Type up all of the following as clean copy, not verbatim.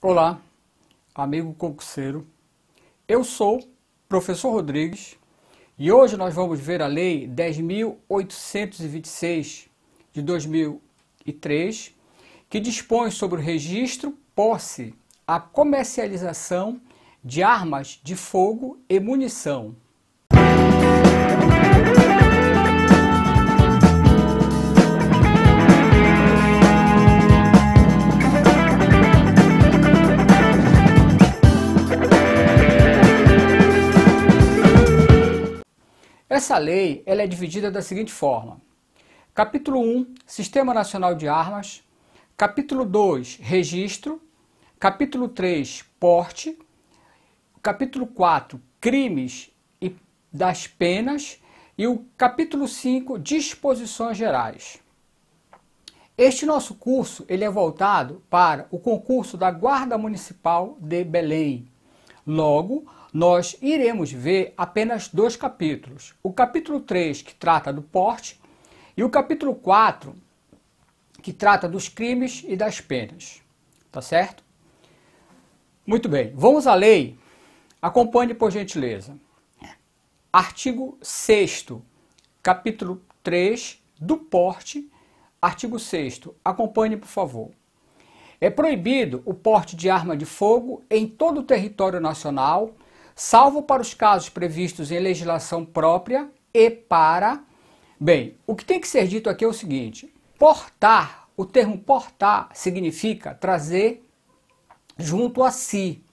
Olá, amigo concurseiro. Eu sou professor Rodrigues e hoje nós vamos ver a Lei 10.826 de 2003, que dispõe sobre o registro, posse, a comercialização de armas de fogo e munição. Essa lei ela é dividida da seguinte forma: capítulo 1, Sistema Nacional de Armas; capítulo 2, Registro; capítulo 3, Porte; capítulo 4, Crimes e das Penas; e o capítulo 5, Disposições Gerais. Este nosso curso ele é voltado para o concurso da Guarda Municipal de Belém. Logo, nós iremos ver apenas dois capítulos. O capítulo 3, que trata do porte, e o capítulo 4, que trata dos crimes e das penas. Tá certo? Muito bem, vamos à lei. Acompanhe por gentileza. Artigo 6º, capítulo 3 do porte, artigo 6º. Acompanhe, por favor. É proibido o porte de arma de fogo em todo o território nacional, salvo para os casos previstos em legislação própria e para... Bem, o que tem que ser dito aqui é o seguinte: portar, o termo portar significa trazer junto a si,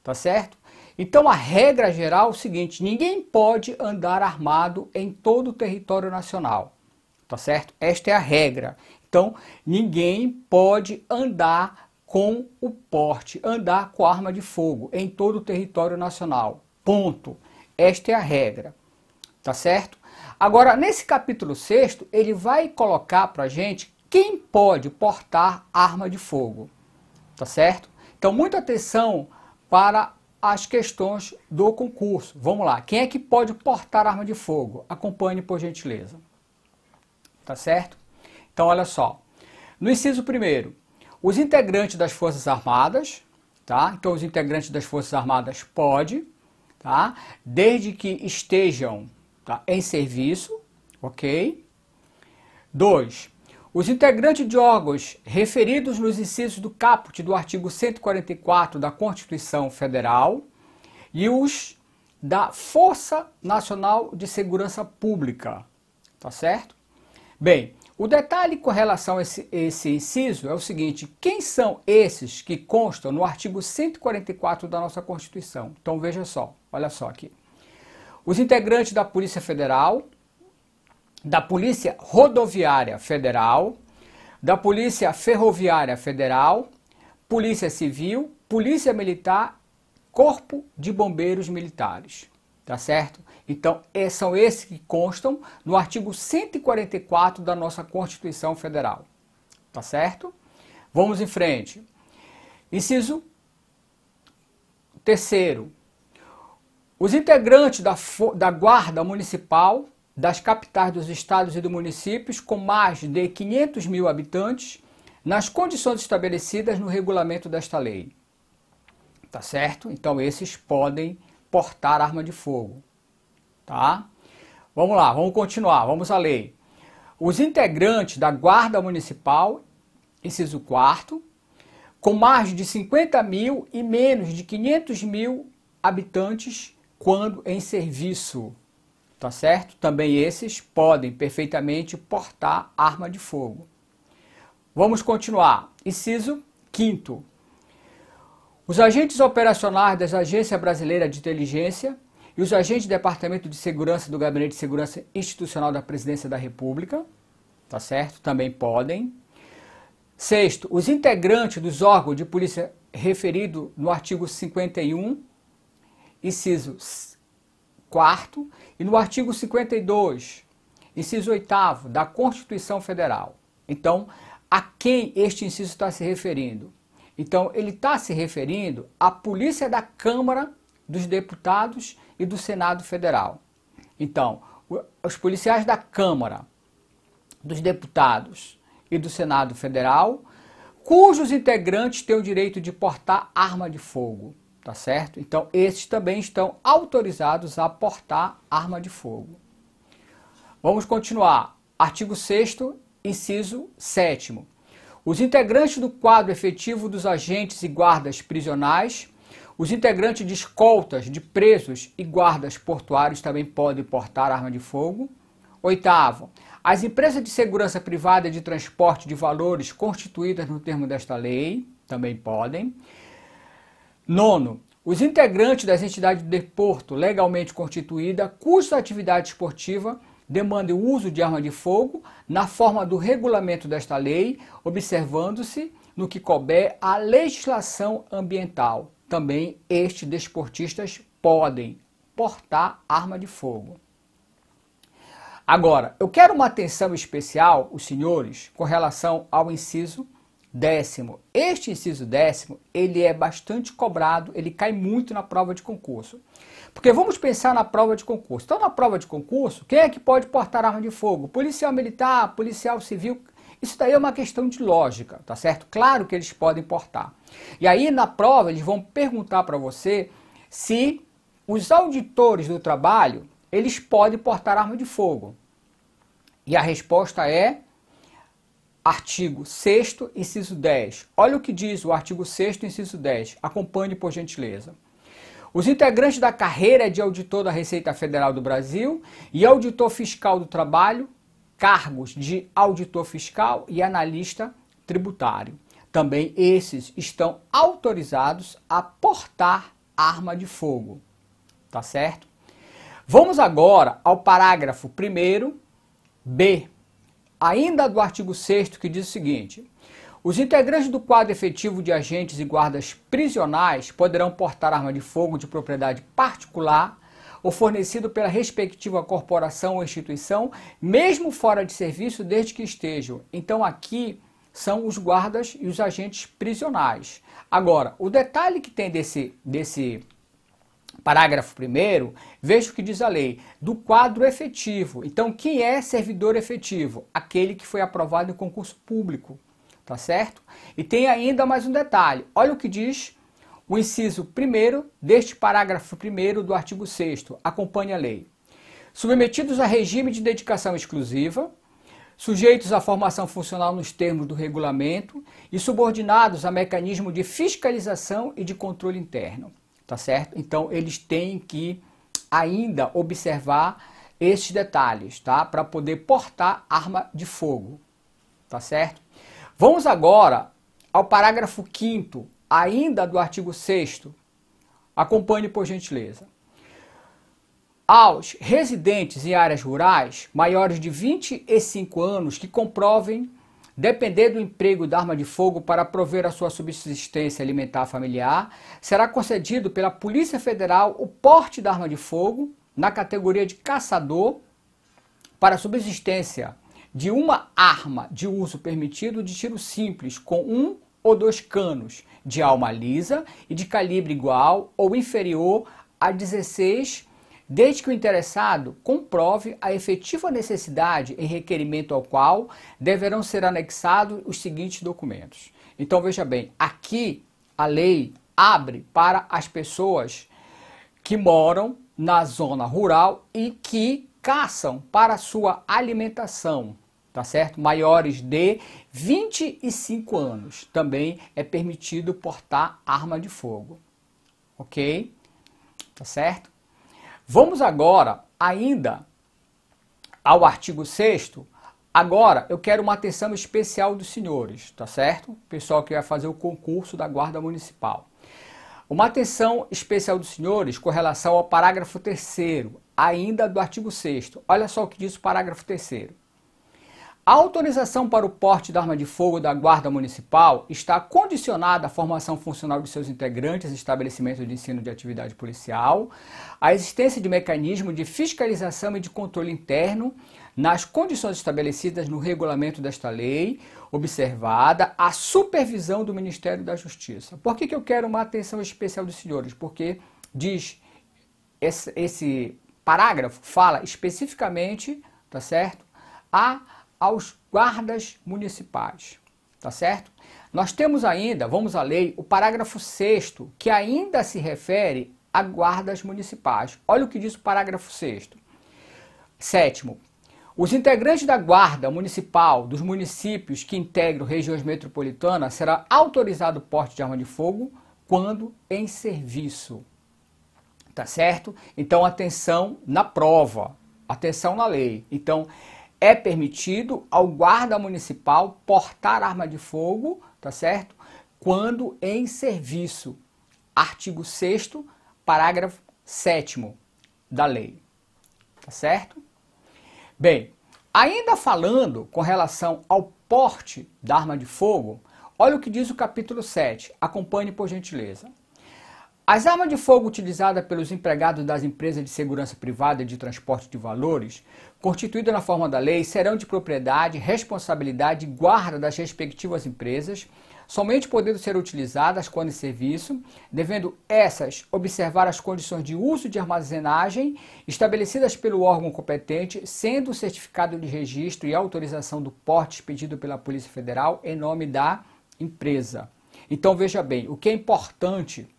tá certo? Então a regra geral é o seguinte: ninguém pode andar armado em todo o território nacional, tá certo? Esta é a regra. Então, ninguém pode andar com o porte, andar com arma de fogo em todo o território nacional. Ponto. Esta é a regra. Tá certo? Agora, nesse capítulo 6º, ele vai colocar pra gente quem pode portar arma de fogo. Tá certo? Então, muita atenção para as questões do concurso. Vamos lá. Quem é que pode portar arma de fogo? Acompanhe, por gentileza. Tá certo? Então, olha só, no inciso 1º, os integrantes das Forças Armadas, tá? Então, os integrantes das Forças Armadas podem, tá? Desde que estejam, tá, em serviço, ok? 2. Os integrantes de órgãos referidos nos incisos do caput do artigo 144 da Constituição Federal e os da Força Nacional de Segurança Pública, tá certo? Bem, o detalhe com relação a esse inciso é o seguinte: quem são esses que constam no artigo 144 da nossa Constituição? Então veja só, olha só aqui. Os integrantes da Polícia Federal, da Polícia Rodoviária Federal, da Polícia Ferroviária Federal, Polícia Civil, Polícia Militar, Corpo de Bombeiros Militares. Tá certo? Então, são esses que constam no artigo 144 da nossa Constituição Federal. Tá certo? Vamos em frente. Inciso 3º. Os integrantes da Guarda Municipal das capitais dos estados e dos municípios com mais de 500 mil habitantes, nas condições estabelecidas no regulamento desta lei. Tá certo? Então, esses podem portar arma de fogo, tá? Vamos lá, vamos continuar, vamos à lei. Os integrantes da Guarda Municipal, inciso 4º, com mais de 50 mil e menos de 500 mil habitantes quando em serviço, tá certo? Também esses podem perfeitamente portar arma de fogo. Vamos continuar. Inciso 5º. Os agentes operacionais das Agências Brasileiras de Inteligência e os agentes do Departamento de Segurança do Gabinete de Segurança Institucional da Presidência da República, tá certo? Também podem. 6º, os integrantes dos órgãos de polícia referido no artigo 51, inciso 4º, e no artigo 52, inciso 8º da Constituição Federal. Então, a quem este inciso está se referindo? Então, ele está se referindo à Polícia da Câmara dos Deputados e do Senado Federal. Então, os policiais da Câmara dos Deputados e do Senado Federal, cujos integrantes têm o direito de portar arma de fogo, tá certo? Então, esses também estão autorizados a portar arma de fogo. Vamos continuar. Artigo 6º, inciso 7º. Os integrantes do quadro efetivo dos agentes e guardas prisionais, os integrantes de escoltas de presos e guardas portuários também podem portar arma de fogo. 8º, as empresas de segurança privada e de transporte de valores constituídas no termo desta lei também podem. 9º, os integrantes das entidades de deporto legalmente constituída, cuja atividade esportiva demanda o uso de arma de fogo na forma do regulamento desta lei, observando-se no que couber a legislação ambiental. Também estes desportistas podem portar arma de fogo. Agora, eu quero uma atenção especial, os senhores, com relação ao inciso 10º. Este inciso 10º, ele é bastante cobrado, ele cai muito na prova de concurso. Porque vamos pensar na prova de concurso. Então, na prova de concurso, quem é que pode portar arma de fogo? Policial militar, policial civil. Isso daí é uma questão de lógica, tá certo? Claro que eles podem portar. E aí, na prova, eles vão perguntar para você se os auditores do trabalho, eles podem portar arma de fogo. E a resposta é artigo 6º, inciso 10. Olha o que diz o artigo 6º, inciso 10. Acompanhe, por gentileza. Os integrantes da carreira de auditor da Receita Federal do Brasil e auditor fiscal do trabalho, cargos de auditor fiscal e analista tributário. Também esses estão autorizados a portar arma de fogo. Tá certo? Vamos agora ao parágrafo 1º, B, ainda do artigo 6º, que diz o seguinte: os integrantes do quadro efetivo de agentes e guardas prisionais poderão portar arma de fogo de propriedade particular ou fornecido pela respectiva corporação ou instituição, mesmo fora de serviço, desde que estejam. Então aqui são os guardas e os agentes prisionais. Agora, o detalhe que tem desse parágrafo 1º, veja o que diz a lei, do quadro efetivo. Então, quem é servidor efetivo? Aquele que foi aprovado em concurso público, tá certo? E tem ainda mais um detalhe. Olha o que diz o inciso 1º deste parágrafo 1º do artigo 6º. Acompanhe a lei. Submetidos a regime de dedicação exclusiva, sujeitos à formação funcional nos termos do regulamento e subordinados a mecanismo de fiscalização e de controle interno. Tá certo? Então, eles têm que ainda observar esses detalhes, tá? Para poder portar arma de fogo, tá certo? Vamos agora ao parágrafo 5º, ainda do artigo 6º. Acompanhe, por gentileza. Aos residentes em áreas rurais maiores de 25 anos que comprovem depender do emprego da arma de fogo para prover a sua subsistência alimentar familiar, será concedido pela Polícia Federal o porte da arma de fogo na categoria de caçador para subsistência de uma arma de uso permitido de tiro simples com 1 ou 2 canos de alma lisa e de calibre igual ou inferior a 16, desde que o interessado comprove a efetiva necessidade em requerimento ao qual deverão ser anexados os seguintes documentos. Então, veja bem, aqui a lei abre para as pessoas que moram na zona rural e que caçam para sua alimentação, tá certo? Maiores de 25 anos. Também é permitido portar arma de fogo. Ok? Tá certo? Vamos agora ainda ao artigo 6º. Agora eu quero uma atenção especial dos senhores, tá certo? Pessoal que vai fazer o concurso da Guarda Municipal. Uma atenção especial dos senhores com relação ao parágrafo 3º, ainda do artigo 6º. Olha só o que diz o parágrafo 3º. A autorização para o porte da arma de fogo da Guarda Municipal está condicionada à formação funcional de seus integrantes em estabelecimentos de ensino de atividade policial, à existência de mecanismo de fiscalização e de controle interno nas condições estabelecidas no regulamento desta lei, observada a supervisão do Ministério da Justiça. Por que eu quero uma atenção especial dos senhores? Porque diz, esse parágrafo fala especificamente, tá certo, aos guardas municipais, tá certo? Nós temos ainda, vamos à lei, o parágrafo 6º, que ainda se refere a guardas municipais. Olha o que diz o parágrafo 6º. 7º. Os integrantes da guarda municipal dos municípios que integram regiões metropolitanas será autorizado o porte de arma de fogo quando em serviço. Tá certo? Então, atenção na prova, atenção na lei. Então, é permitido ao guarda municipal portar arma de fogo, tá certo? Quando em serviço. Artigo 6º, parágrafo 7º da lei. Tá certo? Bem, ainda falando com relação ao porte da arma de fogo, olha o que diz o capítulo 7. Acompanhe por gentileza. As armas de fogo utilizadas pelos empregados das empresas de segurança privada e de transporte de valores, constituídas na forma da lei, serão de propriedade, responsabilidade e guarda das respectivas empresas, somente podendo ser utilizadas quando em serviço, devendo essas observar as condições de uso de armazenagem estabelecidas pelo órgão competente, sendo o certificado de registro e autorização do porte expedido pela Polícia Federal em nome da empresa. Então veja bem, o que é importante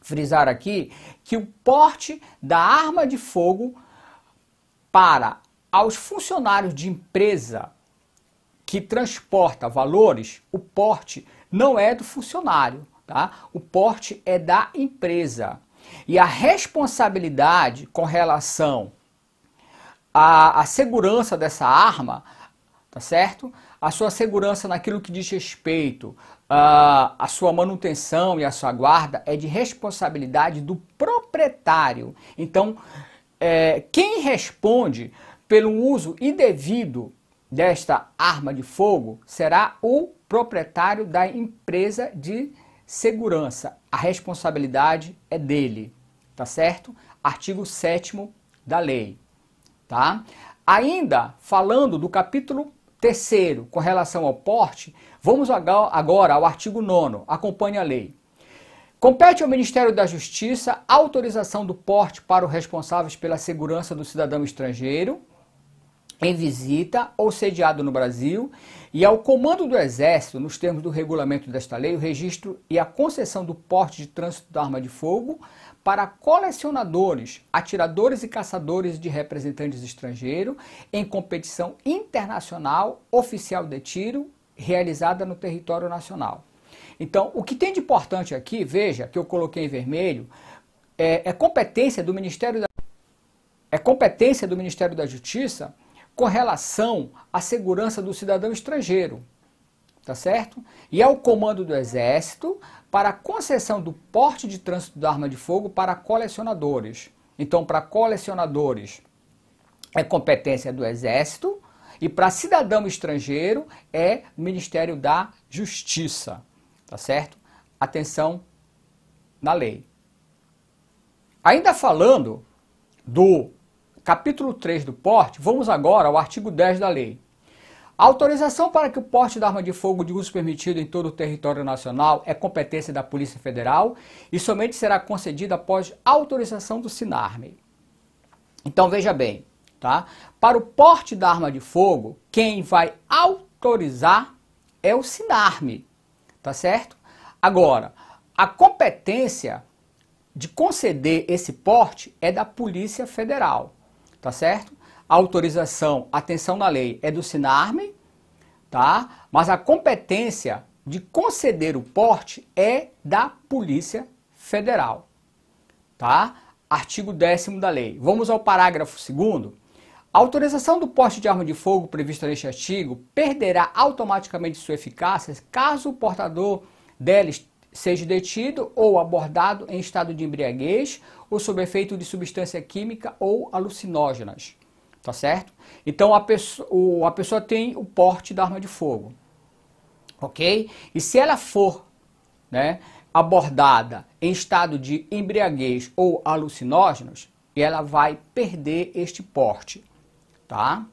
frisar aqui, que o porte da arma de fogo para aos funcionários de empresa que transporta valores, o porte não é do funcionário, tá? O porte é da empresa. E a responsabilidade com relação à segurança dessa arma, tá certo? A sua segurança naquilo que diz respeito à sua manutenção e à sua guarda é de responsabilidade do proprietário. Então, quem responde pelo uso indevido desta arma de fogo será o proprietário da empresa de segurança. A responsabilidade é dele, tá certo? Artigo 7º da lei, tá? Ainda falando do capítulo 3º, com relação ao porte, vamos agora ao artigo 9º, acompanhe a lei. Compete ao Ministério da Justiça a autorização do porte para os responsáveis pela segurança do cidadão estrangeiro em visita ou sediado no Brasil e ao Comando do Exército, nos termos do regulamento desta lei, o registro e a concessão do porte de trânsito da arma de fogo para colecionadores, atiradores e caçadores de representantes estrangeiros em competição internacional oficial de tiro realizada no território nacional. Então, o que tem de importante aqui, veja, que eu coloquei em vermelho, é competência do Ministério da Justiça com relação à segurança do cidadão estrangeiro, tá certo? E ao Comando do Exército para a concessão do porte de trânsito da arma de fogo para colecionadores. Então, para colecionadores é competência do Exército e para cidadão estrangeiro é o Ministério da Justiça, tá certo? Atenção na lei. Ainda falando do capítulo 3 do porte, vamos agora ao artigo 10 da lei. A autorização para que o porte da arma de fogo de uso permitido em todo o território nacional é competência da Polícia Federal e somente será concedida após autorização do SINARME. Então veja bem, tá? Para o porte da arma de fogo, quem vai autorizar é o SINARME, tá certo? Agora, a competência de conceder esse porte é da Polícia Federal, tá certo? A autorização, atenção na lei, é do SINARME, tá? Mas a competência de conceder o porte é da Polícia Federal, tá? Artigo 10º da lei. Vamos ao parágrafo 2º. A autorização do porte de arma de fogo prevista neste artigo perderá automaticamente sua eficácia caso o portador dela seja detido ou abordado em estado de embriaguez ou sob efeito de substância química ou alucinógenas. Tá certo? Então a pessoa tem o porte da arma de fogo, ok? E se ela for, né, abordada em estado de embriaguez ou alucinógenos, ela vai perder este porte, tá?